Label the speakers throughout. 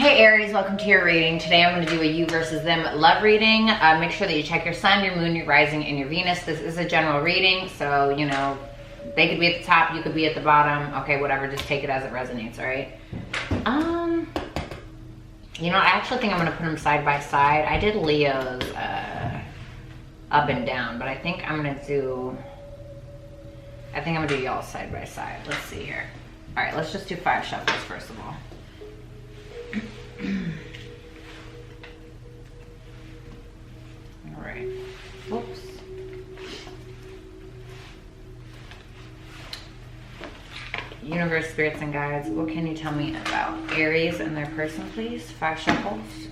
Speaker 1: Hey Aries, welcome to your reading. Today I'm going to do a you versus them love reading. Make sure that you check your sun, your moon, your rising, and your Venus. This is a general reading, so you know, they could be at the top, you could be at the bottom. Okay, whatever, just take it as it resonates, all right? You know, I actually think I'm going to put them side by side. I did Leo's up and down, but I think I'm going to do y'all side by side. Let's see here. All right, let's just do 5 shuffles first of all. All right. Whoops. Universe, spirits, and guides, what can you tell me about Aries and their person, please? 5 shuffles.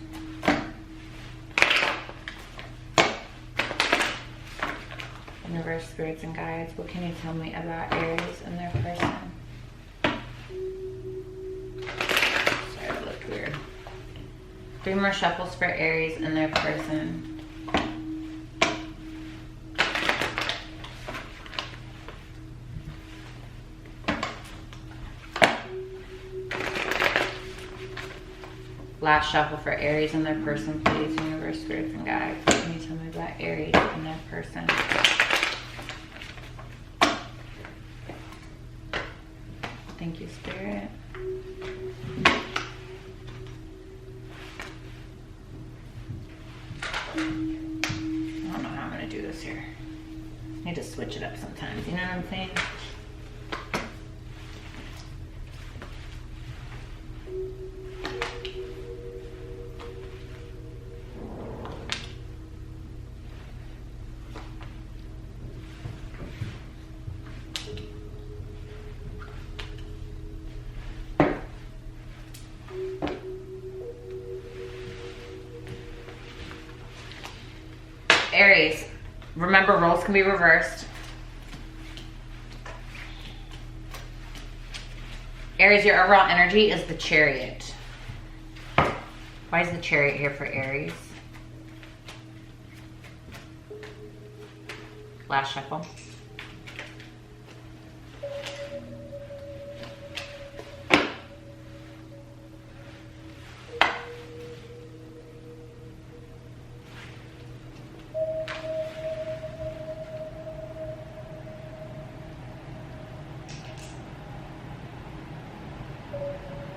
Speaker 1: Universe, spirits, and guides, what can you tell me about Aries and their person? Sorry, that looked weird. 3 more shuffles for Aries and their person. Last shuffle for Aries and their person, please. Universe, spirits, and guides. What can you tell me about Aries and their person? Thank you, Spirit. I don't know how I'm going to do this here. I need to switch it up sometimes, you know what I'm saying? Aries, remember roles can be reversed. Aries, your overall energy is the Chariot. Why is the Chariot here for Aries? Last shuffle.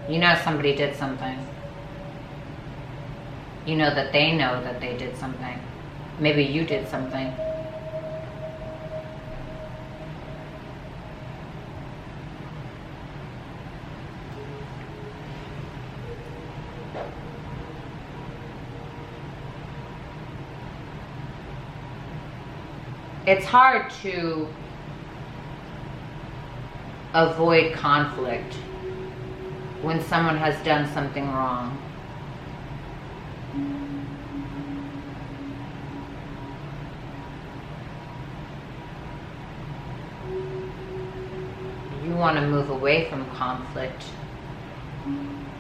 Speaker 1: You know somebody did something. You know that they did something. Maybe you did something. It's hard to avoid conflict when someone has done something wrong. You want to move away from conflict.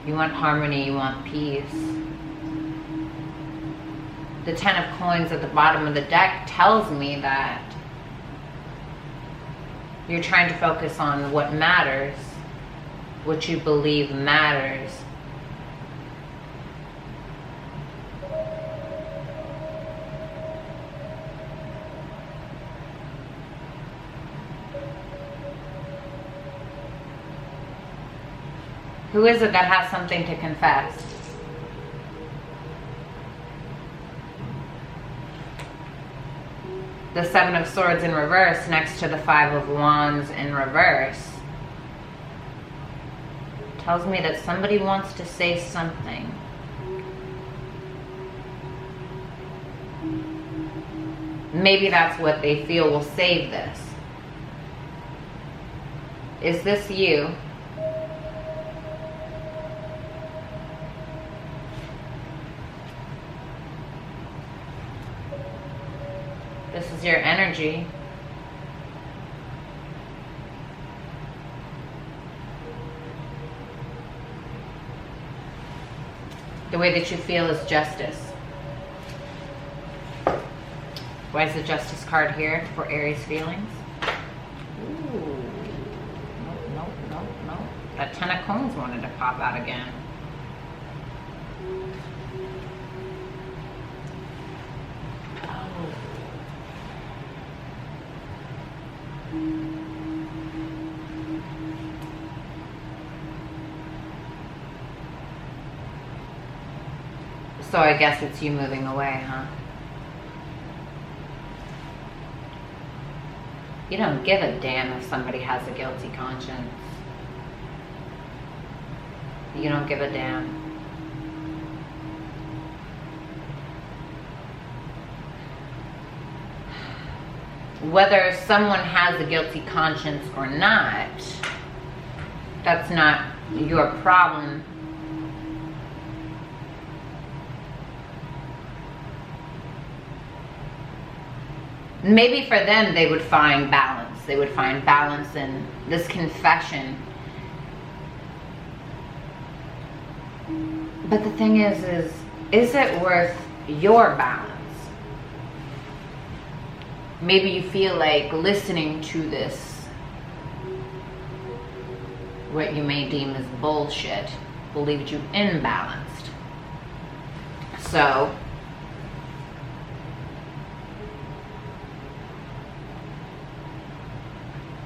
Speaker 1: You want harmony, you want peace. The 10 of coins at the bottom of the deck tells me that you're trying to focus on what matters, what you believe matters. Who is it that has something to confess? The 7 of Swords in reverse next to the 5 of Wands in reverse tells me that somebody wants to say something. Maybe that's what they feel will save this. Is this you? This is your energy. The way that you feel is justice. Why is the Justice card here for Aries feelings? Ooh. Nope. That 10 of coins wanted to pop out again. So I guess it's you moving away, huh? You don't give a damn if somebody has a guilty conscience. You don't give a damn. Whether someone has a guilty conscience or not, that's not your problem. Maybe for them, they would find balance. They would find balance in this confession. But the thing is it worth your balance? Maybe you feel like listening to this, what you may deem as bullshit, will leave you imbalanced. So,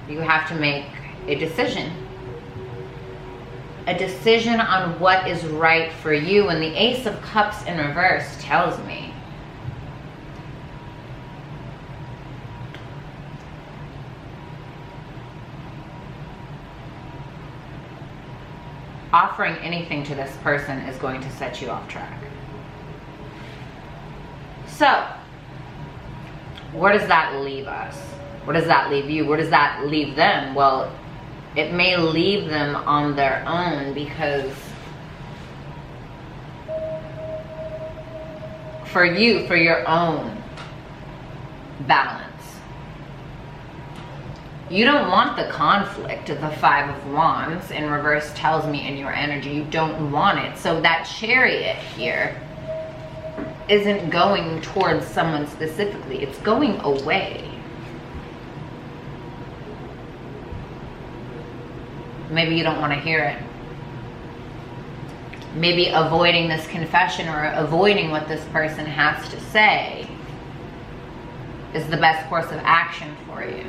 Speaker 1: you have to make a decision. A decision on what is right for you. And the Ace of Cups in reverse tells me offering anything to this person is going to set you off track. So, where does that leave us? Where does that leave you? Where does that leave them? Well, it may leave them on their own, because for you, for your own balance, you don't want the conflict. The Five of Wands in reverse tells me in your energy you don't want it. So that Chariot here isn't going towards someone specifically. It's going away. Maybe you don't want to hear it. Maybe avoiding this confession or avoiding what this person has to say is the best course of action for you.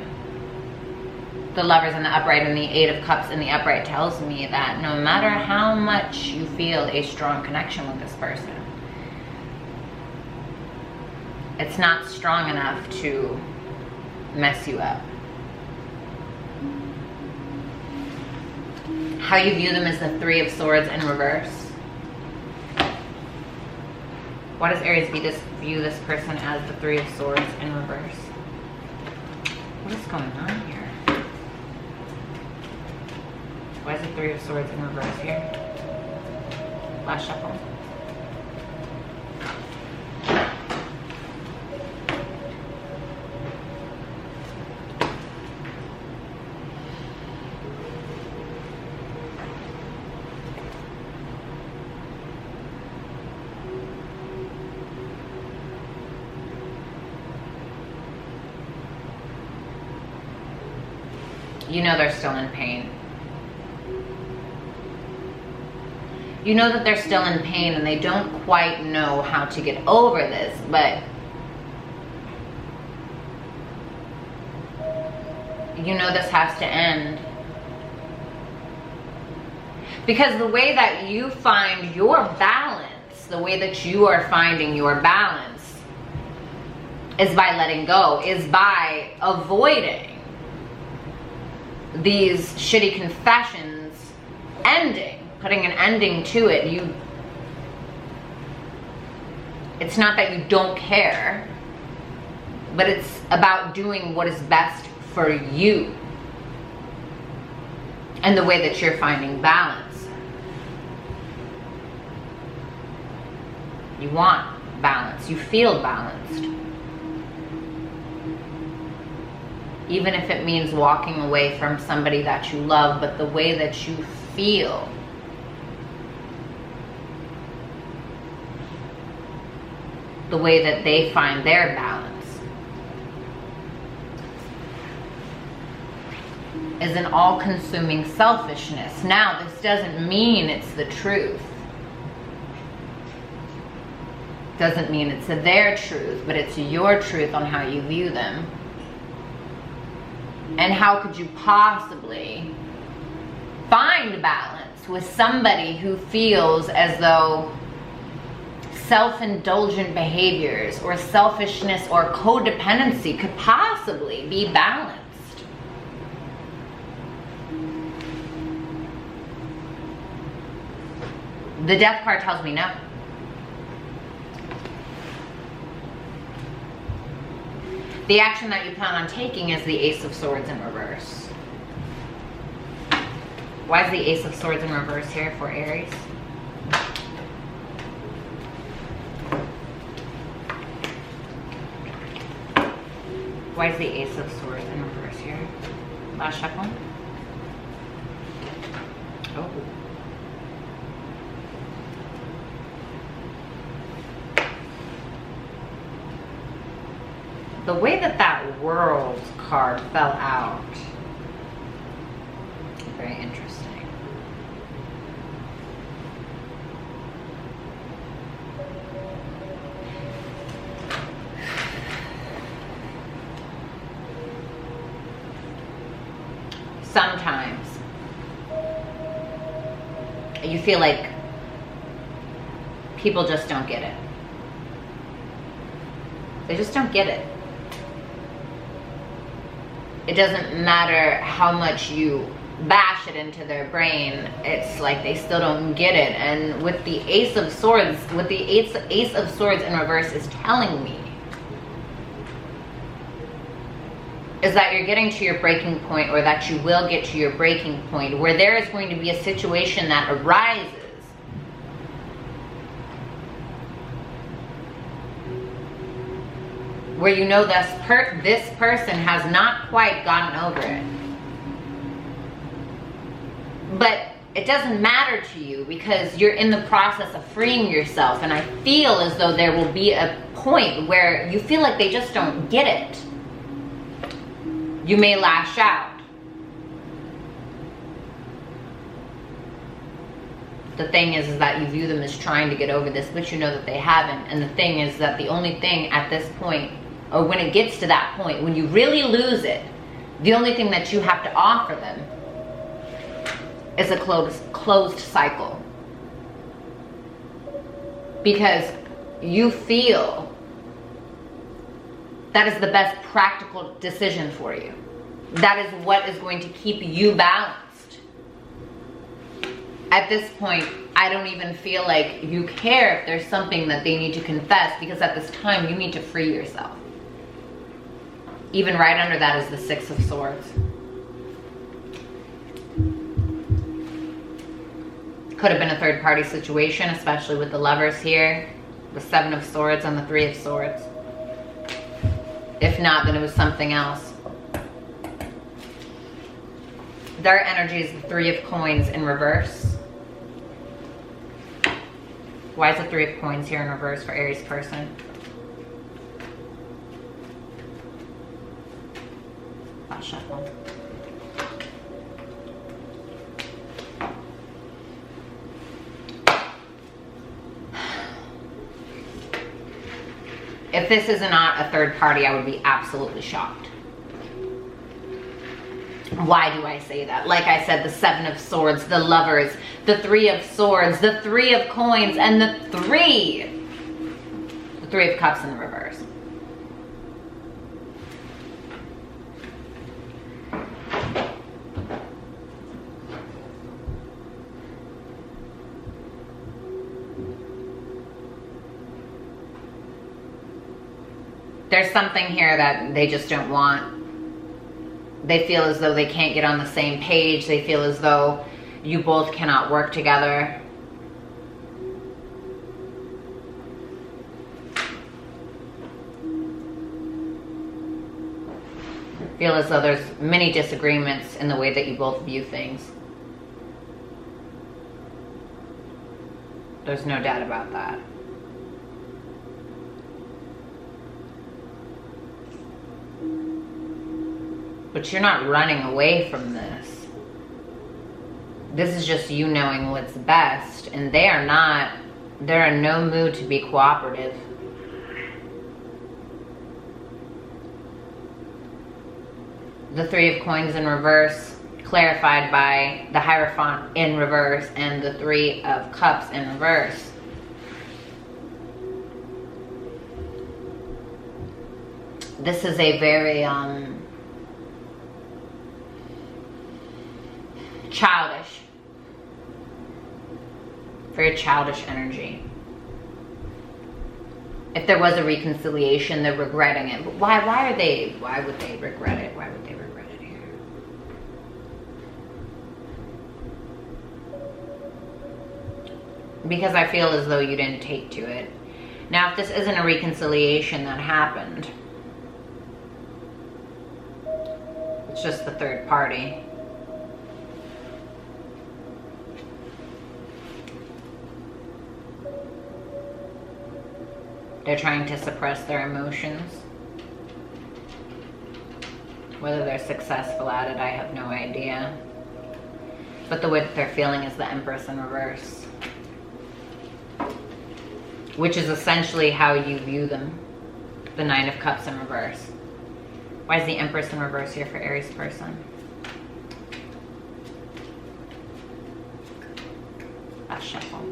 Speaker 1: The Lovers in the upright and the Eight of Cups in the upright tells me that no matter how much you feel a strong connection with this person, it's not strong enough to mess you up. How you view them is the Three of Swords in reverse. Why does Aries view this person as the Three of Swords in reverse? What is going on here? Why is the Three of Swords in reverse here? Last shuffle. You know they're still in pain. You know that they're still in pain and they don't quite know how to get over this, but you know this has to end. Because the way that you find your balance, the way that you are finding your balance is by letting go, is by avoiding these shitty confessions ending, putting an ending to it. It's not that you don't care, but it's about doing what is best for you and the way that you're finding balance. You want balance. You feel balanced. Even if it means walking away from somebody that you love, but the way that you feel the way that they find their balance is an all-consuming selfishness. Now, this doesn't mean it's the truth. Doesn't mean it's their truth, but it's your truth on how you view them. And how could you possibly find balance with somebody who feels as though self-indulgent behaviors or selfishness or codependency could possibly be balanced. The Death card tells me no. The action that you plan on taking is the Ace of Swords in reverse. Why is the Ace of Swords in reverse here for Aries? Why is the Ace of Swords in reverse here? Last shuffle. Oh. The way that that World card fell out, very interesting. Sometimes you feel like people just don't get it. They just don't get it. It doesn't matter how much you bash it into their brain, it's like they still don't get it. And with the Ace of Swords, with the Ace of Swords in reverse is telling me is that you're getting to your breaking point, or that you will get to your breaking point, where there is going to be a situation that arises where you know this person has not quite gotten over it. But it doesn't matter to you because you're in the process of freeing yourself. And I feel as though there will be a point where you feel like they just don't get it. You may lash out. The thing is that you view them as trying to get over this, but you know that they haven't. And the thing is that the only thing at this point, or when it gets to that point, when you really lose it, the only thing that you have to offer them is a closed cycle. Because you feel that is the best practical decision for you. That is what is going to keep you balanced. At this point, I don't even feel like you care if there's something that they need to confess, because at this time you need to free yourself. Even right under that is the Six of Swords. Could have been a third party situation, especially with the Lovers here. The Seven of Swords and the Three of Swords. If not, then it was something else. Their energy is the Three of Coins in reverse. Why is the Three of Coins here in reverse for Aries person? I'll shuffle. If this is not a third party, I would be absolutely shocked. Why do I say that? Like I said, the Seven of Swords, the Lovers, the Three of Swords, the Three of Coins, and the Three of Cups in the reverse. There's something here that they just don't want. They feel as though they can't get on the same page. They feel as though you both cannot work together. Feel as though there's many disagreements in the way that you both view things. There's no doubt about that. But you're not running away from this. This is just you knowing what's best, and they're in no mood to be cooperative. The Three of Coins in reverse, clarified by the Hierophant in reverse and the Three of Cups in reverse. This is a very childish, very childish energy. If there was a reconciliation, they're regretting it. But why would they regret it? Why would they regret it here? Because I feel as though you didn't take to it. Now, if this isn't a reconciliation that happened, it's just the third party. They're trying to suppress their emotions. Whether they're successful at it, I have no idea. But the way that they're feeling is the Empress in reverse. Which is essentially how you view them. The Nine of Cups in reverse. Why is the Empress in reverse here for Aries person? Let's shuffle.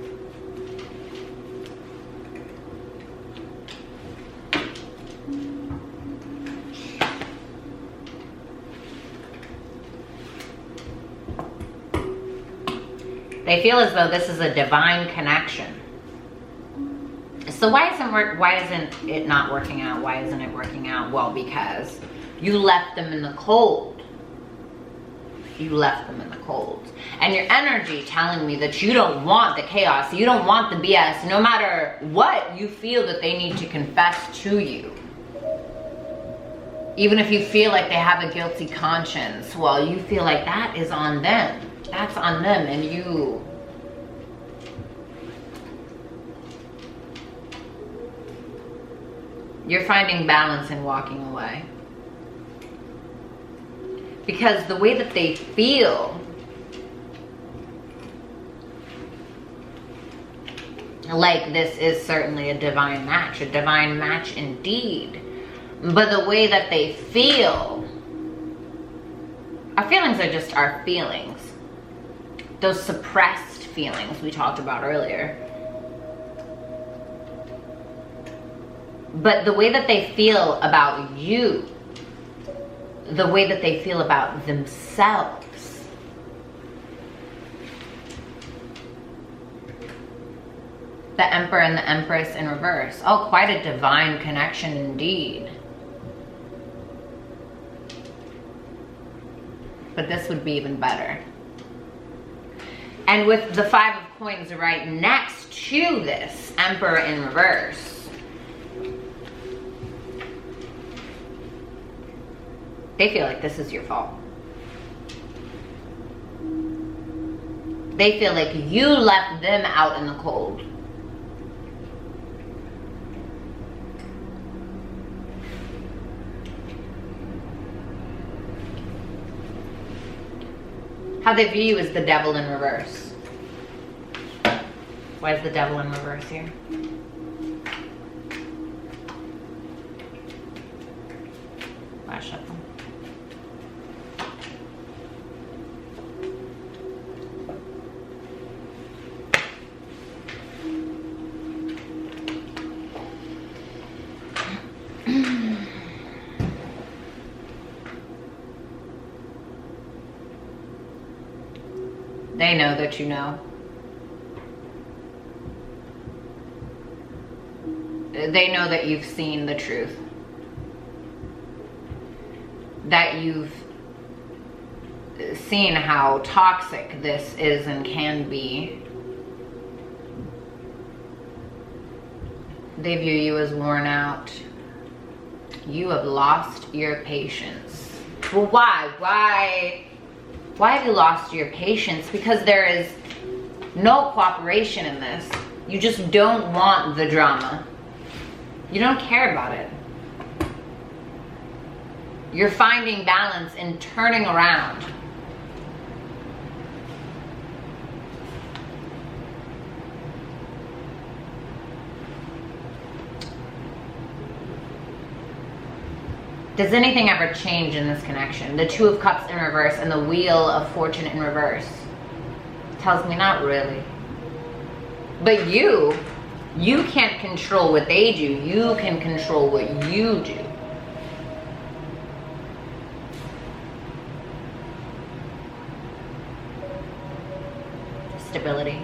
Speaker 1: They feel as though this is a divine connection. So why isn't it not working out? Why isn't it working out? Well, because you left them in the cold. You left them in the cold. And your energy telling me that you don't want the chaos. You don't want the BS. No matter what, you feel that they need to confess to you. Even if you feel like they have a guilty conscience, well, you feel like that is on them. That's on them, and you're finding balance in walking away. Because the way that they feel, like this is certainly a divine match indeed. But the way that they feel, our feelings are just our feelings. Those suppressed feelings we talked about earlier. But the way that they feel about you, the way that they feel about themselves, the Emperor and the Empress in reverse. Oh, quite a divine connection indeed. But this would be even better. And with the Five of Coins right next to this Emperor in reverse, they feel like this is your fault. They feel like you left them out in the cold. How they view you is the Devil in reverse. Why is the Devil in reverse here? Last shuffle. They know that you know. They know that you've seen the truth. That you've seen how toxic this is and can be. They view you as worn out. You have lost your patience. Well, why? Why have you lost your patience? Because there is no cooperation in this. You just don't want the drama. You don't care about it. You're finding balance in turning around. Does anything ever change in this connection? The Two of Cups in reverse and the Wheel of Fortune in reverse tells me not really. But you can't control what they do. You can control what you do. stability.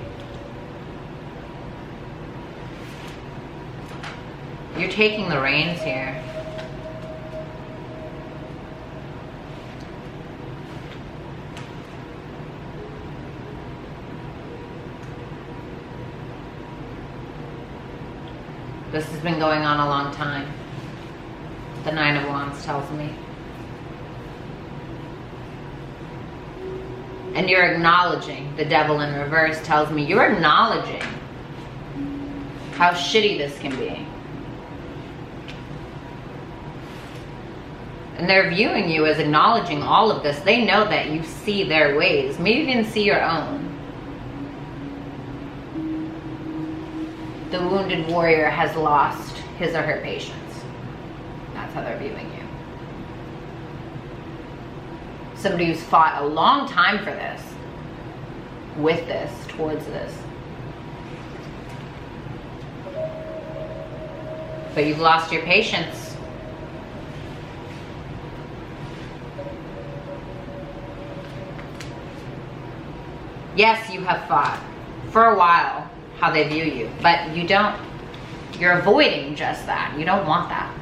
Speaker 1: You're taking the reins here. This has been going on a long time. The Nine of Wands tells me. And you're acknowledging, the Devil in reverse tells me, you're acknowledging how shitty this can be. And they're viewing you as acknowledging all of this. They know that you see their ways, maybe even see your own. The wounded warrior has lost his or her patience. That's how they're viewing you. Somebody who's fought a long time for this, with this, towards this. But you've lost your patience. Yes, you have fought for a while how they view you, but you don't, you're avoiding just that. You don't want that.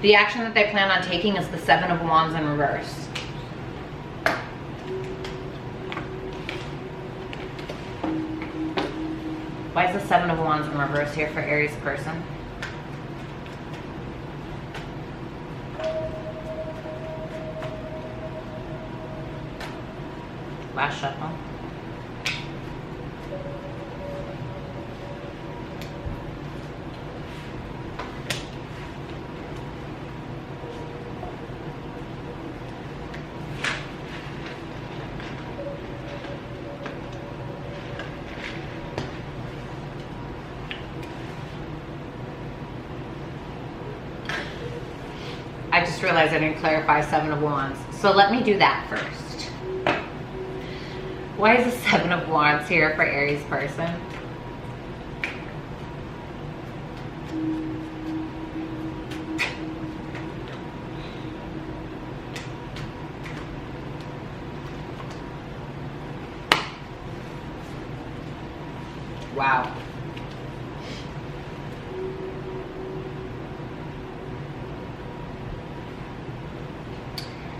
Speaker 1: The action that they plan on taking is the Seven of Wands in reverse. Why is the Seven of Wands in reverse here for Aries person? Last shuffle. I just realized I didn't clarify Seven of Wands. So let me do that first. Why is the Seven of Wands here for Aries person? Wow.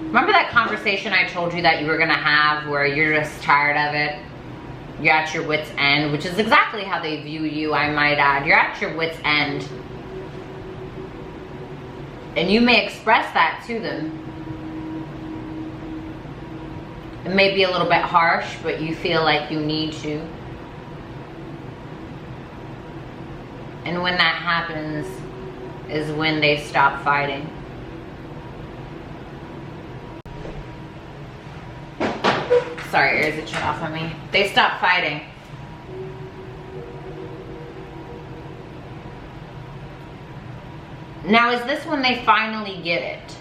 Speaker 1: Remember that conversation I told you that you were going to have where you're just tired of it? You're at your wit's end, which is exactly how they view you, I might add. You're at your wit's end. And you may express that to them. It may be a little bit harsh, but you feel like you need to. And when that happens is when they stop fighting. Sorry, Aries, it shut off on me. They stop fighting. Now, is this when they finally get it?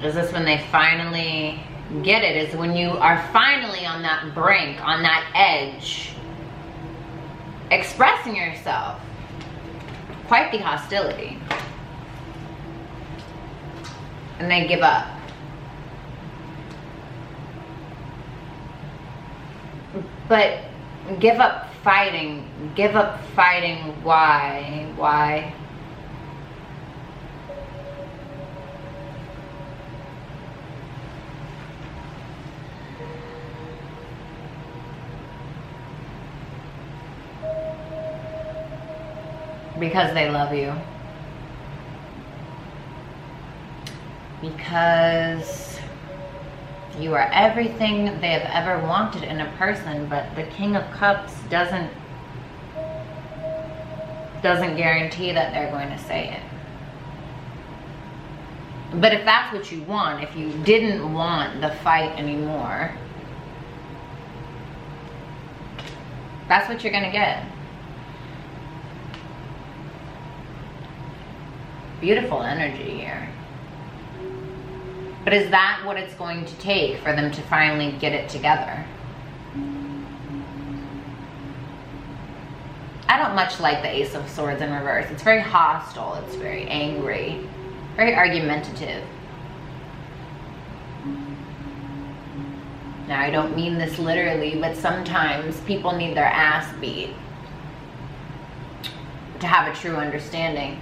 Speaker 1: Is this when they finally get it? Is when you are finally on that brink, on that edge, expressing yourself. Quite the hostility. And they give up. But give up fighting. Give up fighting. Why? Why? Because they love you. Because you are everything they have ever wanted in a person, but the King of Cups doesn't guarantee that they're going to say it. But if that's what you want, if you didn't want the fight anymore, that's what you're going to get. Beautiful energy here. But is that what it's going to take for them to finally get it together? I don't don't much like the Ace of Swords in reverse. It's very hostile. It's very angry. Very argumentative. Now, I don't mean this literally, but sometimes people need their ass beat to have a true understanding.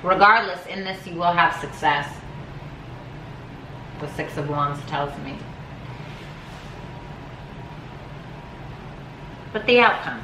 Speaker 1: Regardless, in this you will have success. The Six of Wands tells me. But the outcome.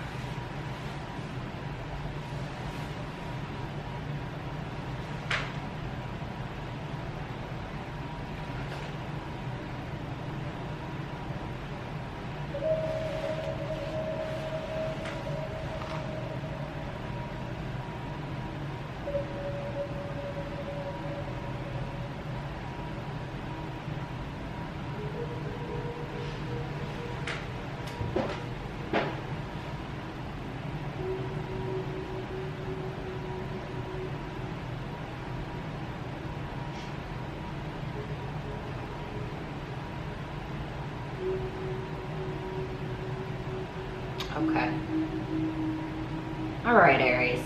Speaker 1: Okay. All right, Aries.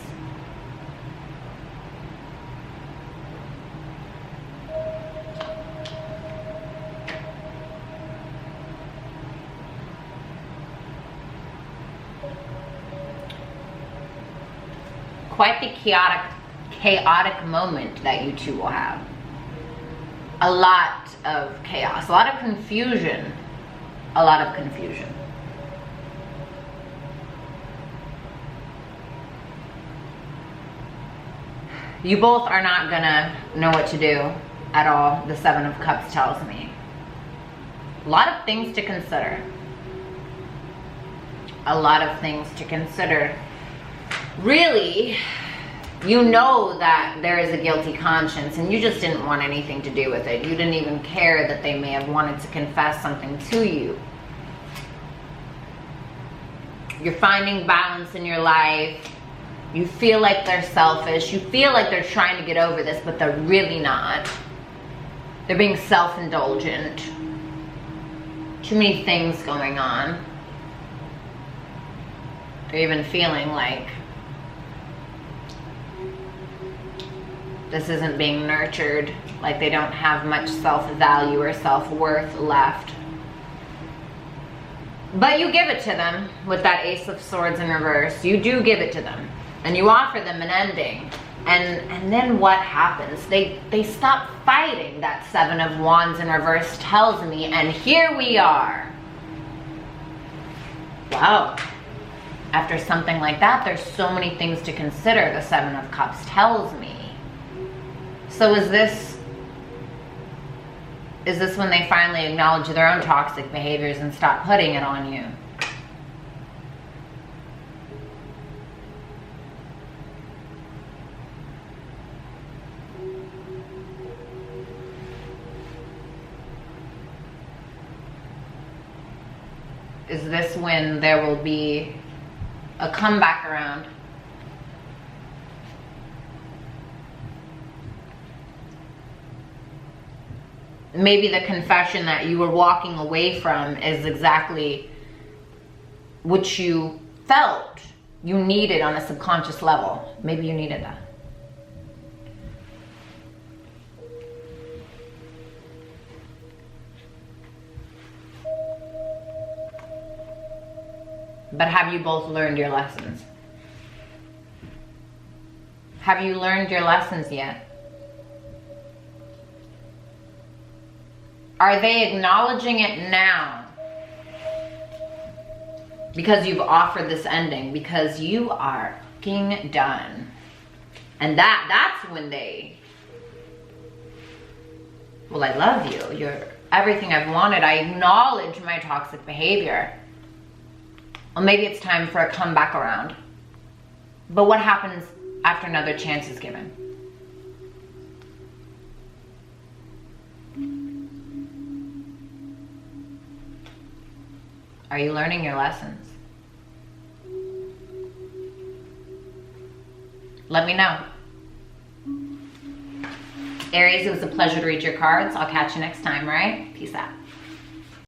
Speaker 1: Quite the chaotic moment that you two will have. A lot of chaos, a lot of confusion, a lot of confusion. You both are not gonna know what to do at all, the Seven of Cups tells me. A lot of things to consider. A lot of things to consider. Really, you know that there is a guilty conscience and you just didn't want anything to do with it. You didn't even care that they may have wanted to confess something to you. You're finding balance in your life. You feel like they're selfish. You feel like they're trying to get over this, but they're really not. They're being self-indulgent. Too many things going on. They're even feeling like this isn't being nurtured, like they don't have much self-value or self-worth left. But you give it to them with that Ace of Swords in reverse. You do give it to them. And you offer them an ending. And then what happens? They stop fighting, that Seven of Wands in reverse tells me. And here we are. Wow. After something like that, there's so many things to consider, the Seven of Cups tells me. So is this when they finally acknowledge their own toxic behaviors and stop putting it on you? Is this when there will be a comeback around? Maybe the confession that you were walking away from is exactly what you felt you needed on a subconscious level. Maybe you needed that. But have you both learned your lessons? Have you learned your lessons yet? Are they acknowledging it now? Because you've offered this ending, because you are fucking done. And that's when they, well, I love you. You're everything I've wanted. I acknowledge my toxic behavior. Well, maybe it's time for a comeback around. But what happens after another chance is given? Are you learning your lessons? let me know. Aries, it was a pleasure to read your cards. I'll catch you next time, right? Peace out.